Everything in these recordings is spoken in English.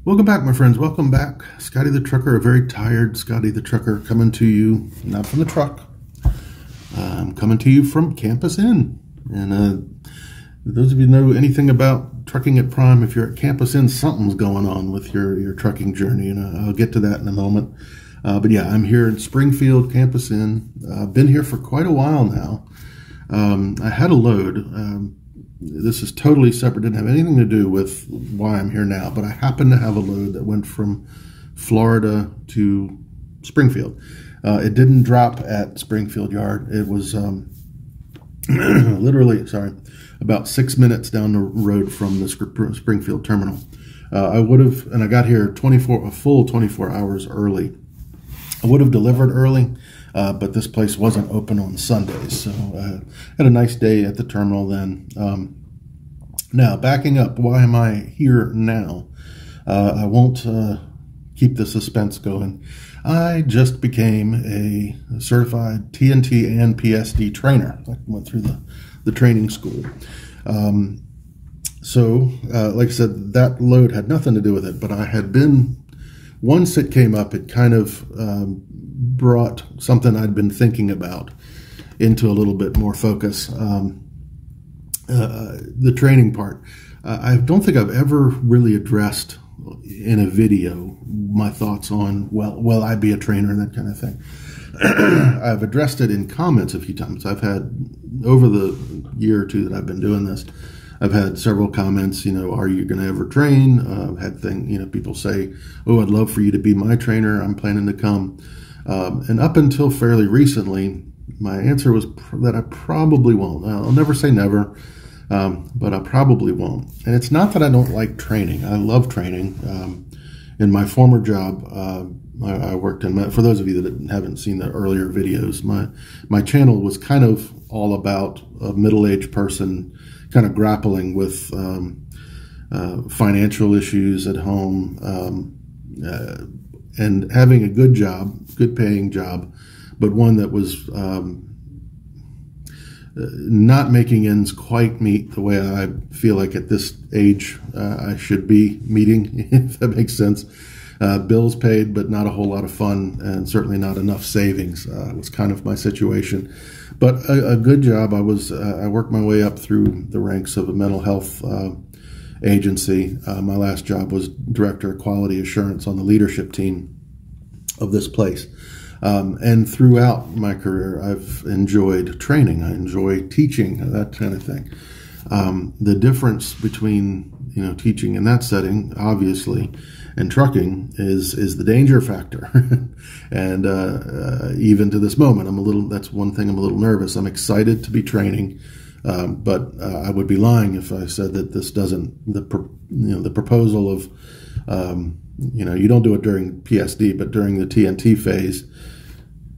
Welcome back, my friends. Welcome back. Scotty the Trucker, a very tired Scotty the Trucker, coming to you, not from the truck. I'm coming to you from Campus Inn. And those of you who know anything about trucking at Prime, if you're at Campus Inn, something's going on with your trucking journey, and I'll get to that in a moment. But yeah, I'm here in Springfield, Campus Inn. I've been here for quite a while now. I had a load. This is totally separate, didn't have anything to do with why I'm here now, but I happened to have a load that went from Florida to Springfield. It didn't drop at Springfield Yard. It was literally, about 6 minutes down the road from the Springfield terminal. I would have, and I got here a full 24 hours early. I would have delivered early, but this place wasn't open on Sundays, so I had a nice day at the terminal then. Now, backing up, why am I here now? I won't keep the suspense going. I just became a certified TNT and PSD trainer. I went through the training school. Like I said, that load had nothing to do with it, but I had been, once it came up, it kind of brought something I'd been thinking about into a little bit more focus. The training part. I don't think I've ever really addressed in a video my thoughts on, will I be a trainer, that kind of thing. I've addressed it in comments a few times. I've had, over the year or two that I've been doing this, I've had several comments, are you going to ever train? I've had people say, oh, I'd love for you to be my trainer. I'm planning to come. And up until fairly recently, my answer was that I probably won't. I'll never say never, but I probably won't. And it's not that I don't like training. I love training. In my former job, I worked in, for those of you that haven't seen the earlier videos, my channel was kind of all about a middle-aged person kind of grappling with financial issues at home, and having a good job, good paying job, but one that was not making ends quite meet the way I feel like at this age I should be meeting, if that makes sense. Bills paid, but not a whole lot of fun, and certainly not enough savings was kind of my situation. But a good job. I worked my way up through the ranks of a mental health agency. My last job was Director of Quality Assurance on the leadership team of this place. And throughout my career, I've enjoyed training. I enjoy teaching, that kind of thing. The difference between teaching in that setting, obviously, and trucking is the danger factor. And even to this moment, that's one thing I'm a little nervous. I'm excited to be training, but I would be lying if I said that this doesn't, the proposal of, you don't do it during PSD, but during the TNT phase,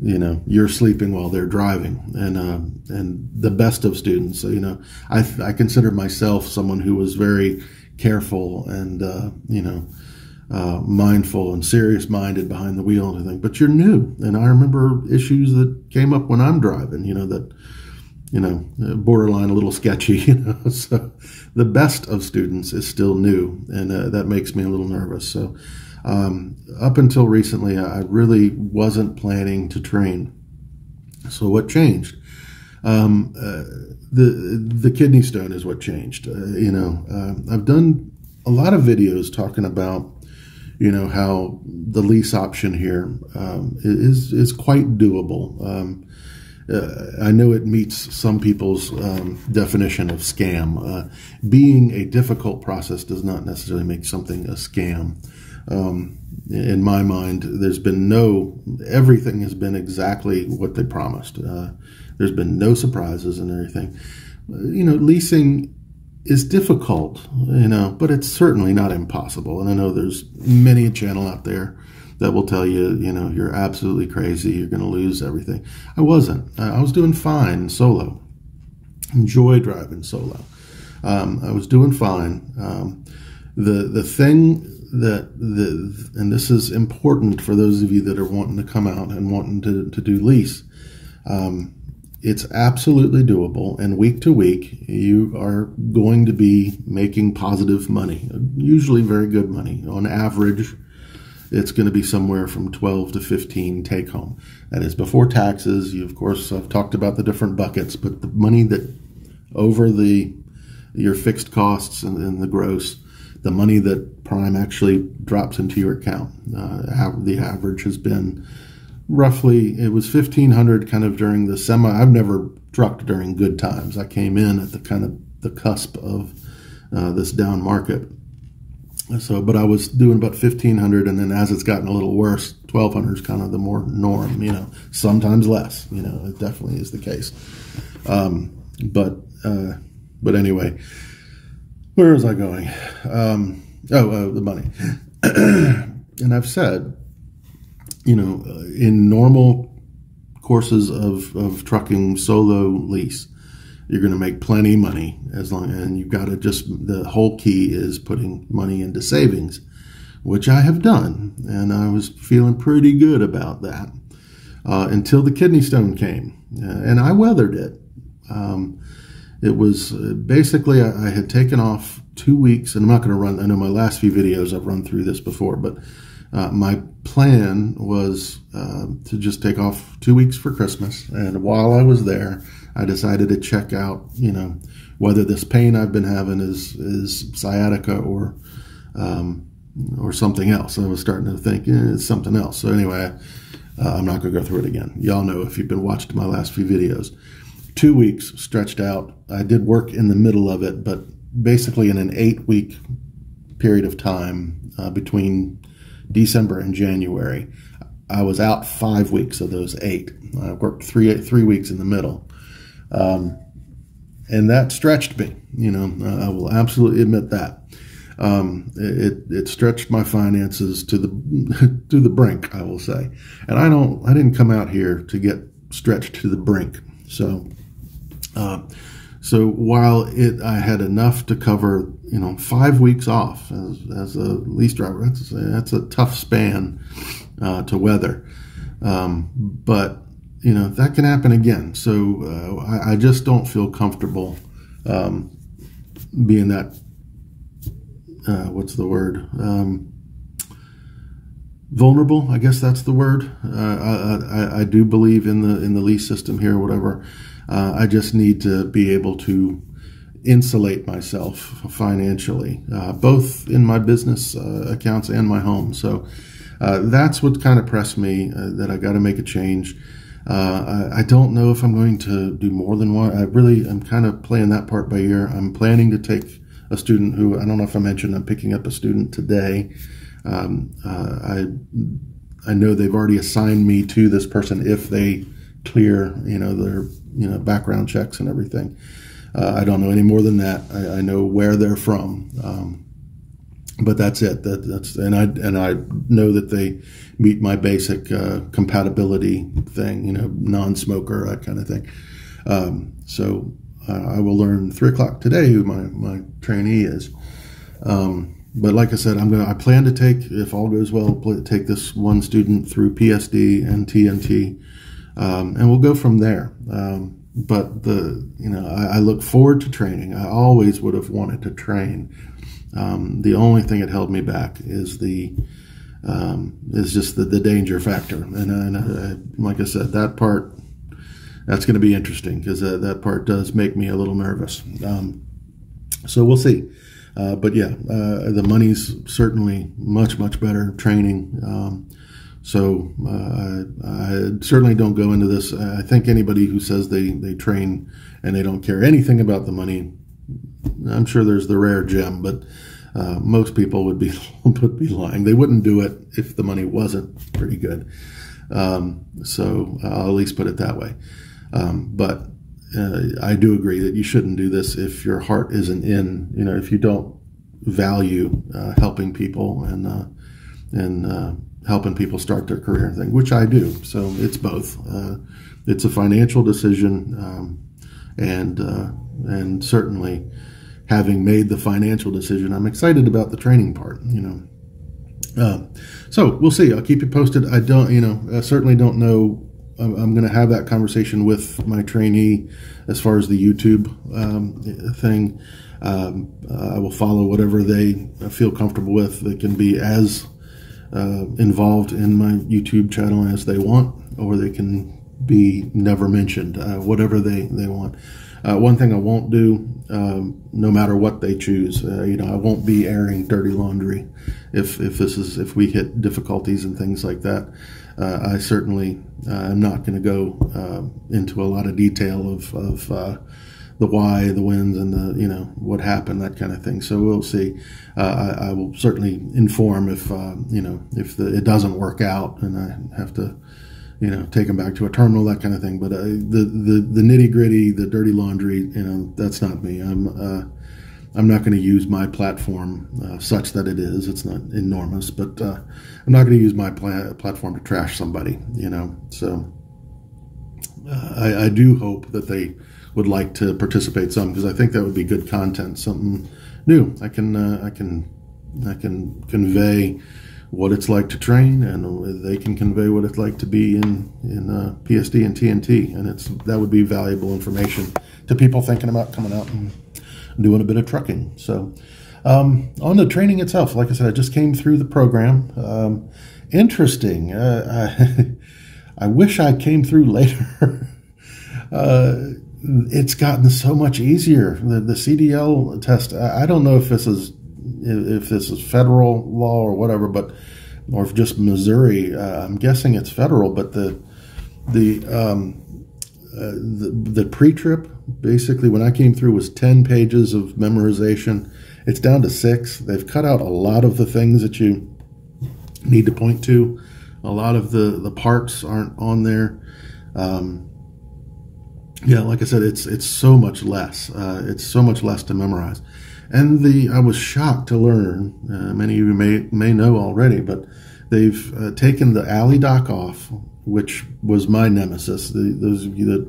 you're sleeping while they're driving, and the best of students. So, I consider myself someone who was very careful and, mindful and serious-minded behind the wheel and everything. But you're new, and I remember issues that came up when I'm driving, borderline a little sketchy, So the best of students is still new, and that makes me a little nervous. So up until recently, I really wasn't planning to train. So what changed? The kidney stone is what changed. I've done a lot of videos talking about how the lease option here is quite doable. I know it meets some people's definition of scam. Being a difficult process does not necessarily make something a scam. In my mind, everything has been exactly what they promised. There's been no surprises and everything. Leasing is difficult, but it's certainly not impossible. And I know there's many a channel out there that will tell you, you're absolutely crazy, you're going to lose everything. I wasn't. I was doing fine solo. Enjoy driving solo. I was doing fine. The thing and this is important for those of you that are wanting to come out and wanting to do lease, it's absolutely doable, and week to week you are going to be making positive money, usually very good money. On average, it's going to be somewhere from 12 to 15 take home. That is before taxes. You, of course, I've talked about the different buckets, but the money that over your fixed costs and the gross, the money that Prime actually drops into your account. The average has been roughly, it was $1,500 kind of during the I've never trucked during good times. I came in at the kind of the cusp of this down market. So, but I was doing about $1,500, and then as it's gotten a little worse, $1,200 is kind of the more norm, sometimes less, it definitely is the case. But anyway, where was I going? The money. And I've said, in normal courses of trucking solo lease, you're going to make plenty of money and you've got to the whole key is putting money into savings, which I have done. And I was feeling pretty good about that until the kidney stone came, and I weathered it. It was basically, I had taken off 2 weeks, and I'm not going to run, I know my last few videos I've run through this before, but my plan was to just take off 2 weeks for Christmas. And while I was there, I decided to check out, whether this pain I've been having is sciatica or something else. I was starting to think it's something else. So anyway, I'm not going to go through it again. Y'all know if you've been watching my last few videos. 2 weeks stretched out. I did work in the middle of it, but basically in an 8-week period of time between December and January, I was out 5 weeks of those 8. I worked three weeks in the middle. And that stretched me, I will absolutely admit that. It stretched my finances to the brink, I will say. And I didn't come out here to get stretched to the brink. So while I had enough to cover, 5 weeks off as a lease driver, that's a tough span to weather. But that can happen again. So I just don't feel comfortable being that. What's the word? Vulnerable, I guess that's the word. I do believe in the lease system here, or whatever. I just need to be able to insulate myself financially, both in my business accounts and my home. So that's what kind of pressed me, that I got to make a change. I don't know if I'm going to do more than one. I'm kind of playing that part by ear. I'm planning to take a student who, I don't know if I mentioned, I'm picking up a student today. I know they've already assigned me to this person if they clear, their, background checks and everything. I don't know any more than that. I know where they're from. But that's it. And I know that they meet my basic compatibility thing, non-smoker, that kind of thing. So I will learn 3 o'clock today who my trainee is. But like I said, I plan to take, if all goes well, take this one student through PSD and TNT, and we'll go from there. But I look forward to training. I always would have wanted to train. The only thing that held me back is just the danger factor. And like I said, that part, that's going to be interesting, because that part does make me a little nervous. So we'll see. But yeah, the money's certainly much, much better training. So I certainly don't go into this. I think anybody who says they train and they don't care anything about the money, I'm sure there's the rare gem, but most people would be lying. They wouldn't do it if the money wasn't pretty good. So I'll at least put it that way. But I do agree that you shouldn't do this if your heart isn't in, if you don't value helping people and helping people start their career thing, which I do. So it's both. It's a financial decision, and certainly having made the financial decision, I'm excited about the training part. So we'll see. I'll keep you posted. I don't, I certainly don't know I'm going to have that conversation with my trainee as far as the YouTube thing. I will follow whatever they feel comfortable with. They can be as involved in my YouTube channel as they want, or they can be never mentioned, whatever they want. One thing I won't do, no matter what they choose, I won't be airing dirty laundry if we hit difficulties and things like that. I certainly am not going to go into a lot of detail of the why, the wins, and the what happened, that kind of thing. So we'll see. I will certainly inform if it doesn't work out and I have to take them back to a terminal, that kind of thing. But the nitty gritty, the dirty laundry, that's not me. I'm not going to use my platform such that it is. It's not enormous, but I'm not going to use my platform to trash somebody. So I do hope that they would like to participate some, because I think that would be good content, something new. I can convey what it's like to train, and they can convey what it's like to be in PSD and TNT, and that would be valuable information to people thinking about coming out and doing a bit of trucking. So on the training itself, like I said, I just came through the program. Interesting. I wish I came through later. It's gotten so much easier. The CDL test, I don't know if this is federal law or whatever, or if just Missouri. I'm guessing it's federal, but the pre-trip, basically, when I came through, was 10 pages of memorization. It's down to 6. They've cut out a lot of the things that you need to point to. A lot of the parts aren't on there. Yeah, like I said, it's so much less. It's so much less to memorize. And I was shocked to learn, many of you may know already, but they've taken the alley dock off, which was my nemesis. Those of you that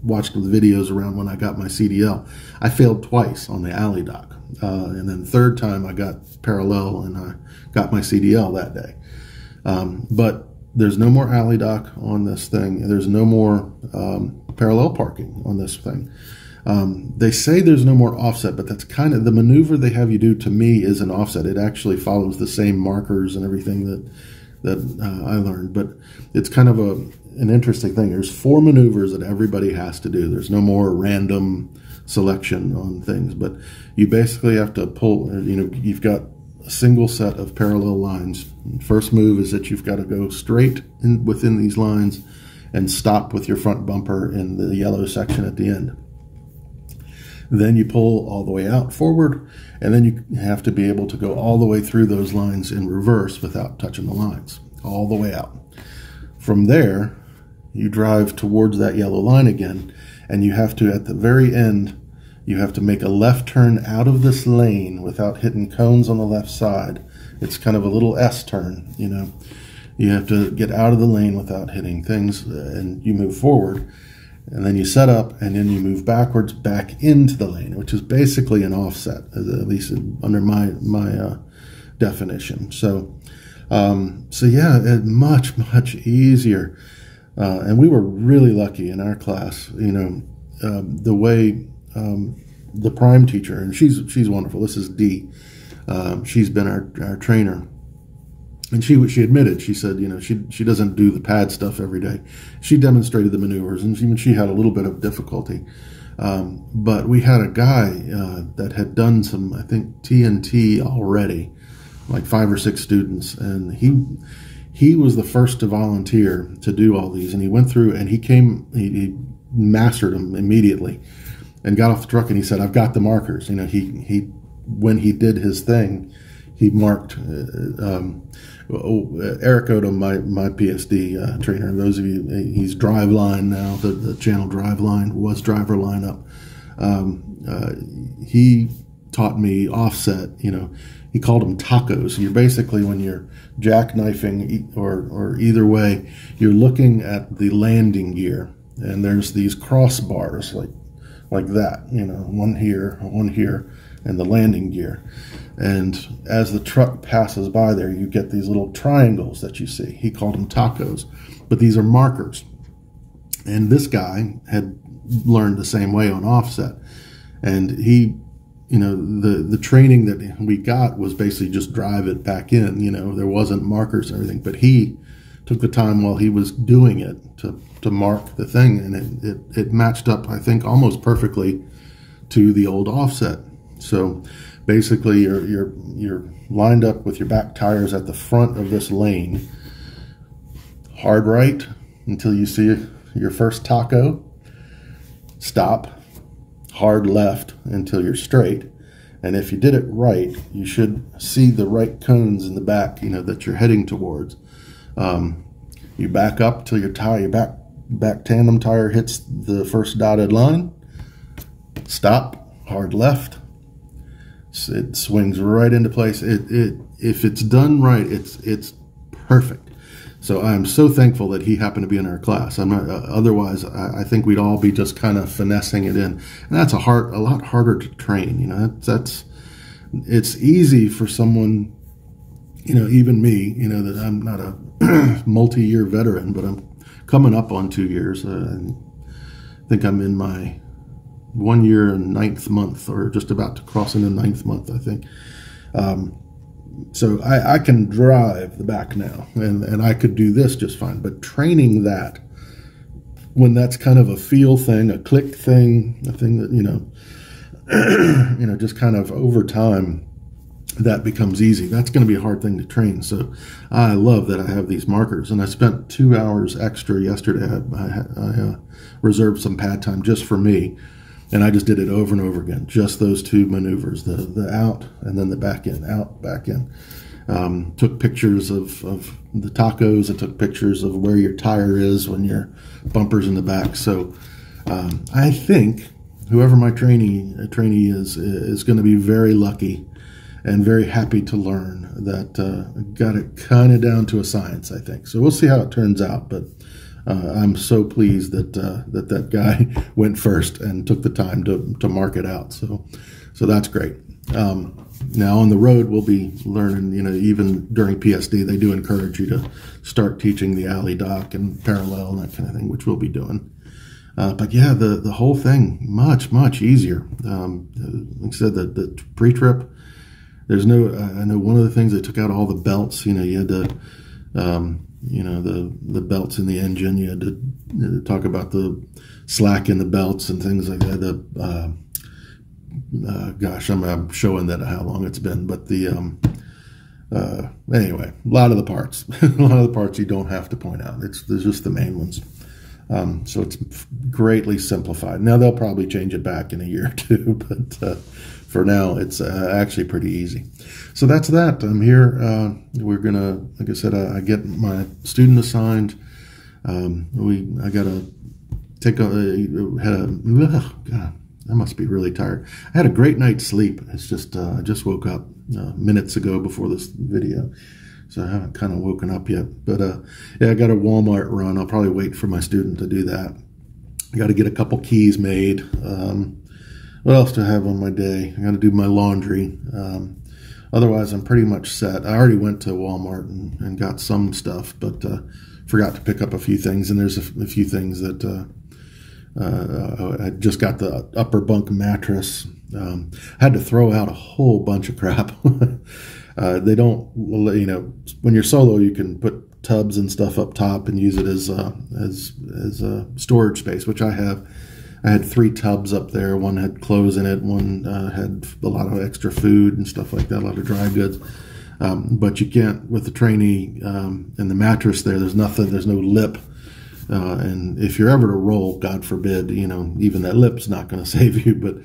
watched the videos around when I got my CDL, I failed twice on the alley dock. And then the third time I got parallel, and I got my CDL that day. But there's no more alley dock on this thing. There's no more parallel parking on this thing. They say there's no more offset, but that's kind of the maneuver they have you do. To me, is an offset. It actually follows the same markers and everything that I learned, but it's kind of an interesting thing. There's 4 maneuvers that everybody has to do. There's no more random selection on things, but you basically have to pull. You've got a single set of parallel lines. First move is that you've got to go straight within these lines and stop with your front bumper in the yellow section at the end. Then you pull all the way out forward, and then you have to be able to go all the way through those lines in reverse without touching the lines, all the way out. From there, you drive towards that yellow line again, and you have to, at the very end, you have to make a left turn out of this lane without hitting cones on the left side. It's kind of a little S turn, You have to get out of the lane without hitting things, and you move forward. And then you set up, and then you move backwards back into the lane, which is basically an offset, at least under my definition. So yeah, much easier. And we were really lucky in our class. The way the prime teacher, and she's wonderful. This is Dee. She's been our trainer. And she admitted, she said, she doesn't do the pad stuff every day. She demonstrated the maneuvers, and even she had a little bit of difficulty. But we had a guy that had done some, I think, TNT already, like 5 or 6 students, and he was the first to volunteer to do all these. And he went through, and he mastered them immediately, and got off the truck, and he said, "I've got the markers." When he did his thing, he marked. Eric Odom, my PSD trainer, and those of you, he's Driveline now. The channel Driveline was Driver Lineup. He taught me offset. He called them tacos. You're basically, when you're jackknifing or either way, you're looking at the landing gear, and there's these crossbars like that. One here, and the landing gear. And as the truck passes by there, you get these little triangles that you see. He called them tacos, but these are markers. And this guy had learned the same way on offset. And he, you know, the training that we got was basically just drive it back in. You know, there wasn't markers and everything, but he took the time while he was doing it to mark the thing, and it matched up, I think, almost perfectly to the old offset. So basically you're lined up with your back tires at the front of this lane, hard right until you see your first taco, stop, hard left until you're straight. And if you did it right, you should see the right cones in the back, you know, that you're heading towards. You back up till your back tandem tire hits the first dotted line, stop, hard left. It swings right into place. If it's done right, it's perfect. So I'm so thankful that he happened to be in our class. I'm not. Otherwise, I think we'd all be just kind of finessing it in, and that's a lot harder to train. You know, it's easy for someone, you know, even me. You know, that I'm not a multi-year veteran, but I'm coming up on 2 years. And I think I'm in my 1 year and 9th month, or just about to cross into 9th month, I think. So I can drive the back now, and I could do this just fine. But training that, when that's kind of a feel thing, a click thing, a thing that, you know, just kind of over time, that becomes easy. That's going to be a hard thing to train. So I love that I have these markers, and I spent 2 hours extra yesterday. I reserved some pad time just for me. And I just did it over and over again, just those two maneuvers, the out and then the back in, out, back in. Took pictures of the tacos. I took pictures of where your tire is when your bumper's in the back. So I think whoever my trainee is going to be very lucky and very happy to learn that. Got it kind of down to a science, I think. So we'll see how it turns out, but I'm so pleased that that guy went first and took the time to mark it out. So that's great. Now on the road, we'll be learning, you know, even during PSD, they do encourage you to start teaching the alley dock and parallel and that kind of thing, which we'll be doing. But yeah, the whole thing, much easier. Like I said, the pre-trip, there's no, I know one of the things, they took out all the belts. You know, you had to, you know, the belts in the engine. You had to talk about the slack in the belts and things like that. Gosh, I'm showing that how long it's been, but anyway, a lot of the parts, you don't have to point out. There's just the main ones. So it's greatly simplified. Now they'll probably change it back in a year or two, but for now it's actually pretty easy. So that's that. I'm here. We're gonna, like I said, I get my student assigned. I gotta take God, I must be really tired. I had a great night's sleep. It's just I just woke up minutes ago before this video, so I haven't kind of woken up yet. But yeah, I got a Walmart run. I'll probably wait for my student to do that. I got to get a couple keys made. What else do I have on my day? I got to do my laundry. Otherwise, I'm pretty much set. I already went to Walmart and got some stuff, but forgot to pick up a few things. And there's a few things that I just got the upper bunk mattress. Had to throw out a whole bunch of crap. They don't, you know, when you're solo, you can put tubs and stuff up top and use it as a storage space, which I have. I had 3 tubs up there. One had clothes in it. One had a lot of extra food and stuff like that, a lot of dry goods. But you can't, with the trainee and the mattress there, there's nothing, there's no lip. And if you're ever to roll, God forbid, you know, even that lip's not going to save you. But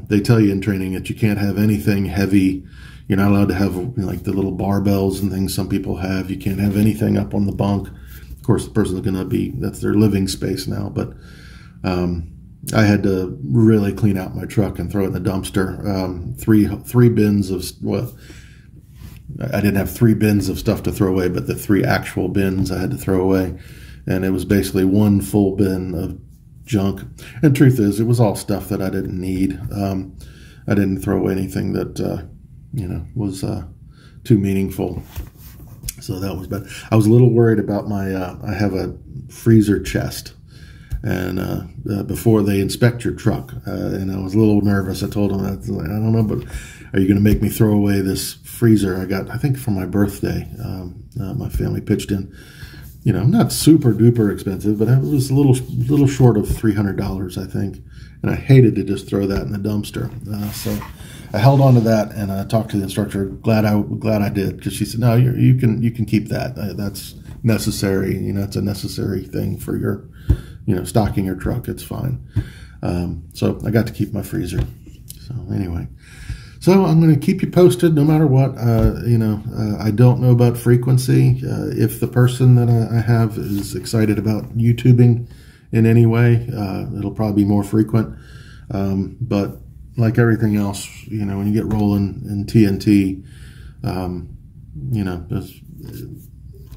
they tell you in training that you can't have anything heavy. You're not allowed to have, you know, like the little barbells and things some people have. You can't have anything up on the bunk. Of course, the person's going to be, that's their living space now. But I had to really clean out my truck and throw it in the dumpster. Three bins of, well, I didn't have 3 bins of stuff to throw away, but the 3 actual bins I had to throw away. And it was basically 1 full bin of junk. And truth is, it was all stuff that I didn't need. I didn't throw away anything that, you know, was too meaningful. So that was bad. I was a little worried about my, I have a freezer chest and before they inspect your truck. And I was a little nervous. I told them, I don't know, but are you going to make me throw away this freezer I got, I think, for my birthday? My family pitched in. You know, not super duper expensive, but it was a little short of $300, I think. And I hated to just throw that in the dumpster. So I held on to that, and I talked to the instructor. Glad I did, because she said, no, you can keep that. That's necessary. You know, it's a necessary thing for your, you know, stocking your truck. It's fine. So I got to keep my freezer. So anyway. So I'm going to keep you posted no matter what. You know, I don't know about frequency. If the person that I have is excited about YouTubing in any way, it'll probably be more frequent. But like everything else, you know, when you get rolling in TNT, you know, there's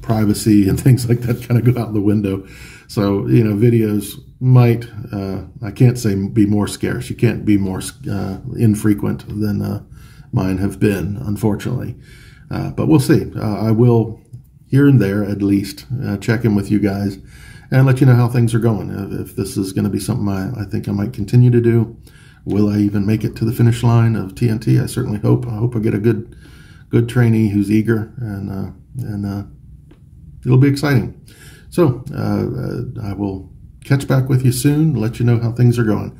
privacy and things like that kind of go out the window. So, you know, videos might, I can't say be more scarce. You can't be more infrequent than mine have been, unfortunately. But we'll see. I will, here and there at least, check in with you guys and let you know how things are going. If this is going to be something I think I might continue to do. Will I even make it to the finish line of TNT? I certainly hope. I hope I get a good trainee who's eager, and it'll be exciting. So I will catch back with you soon, let you know how things are going.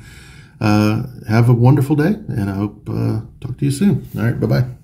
Have a wonderful day, and I hope talk to you soon. All right, bye-bye.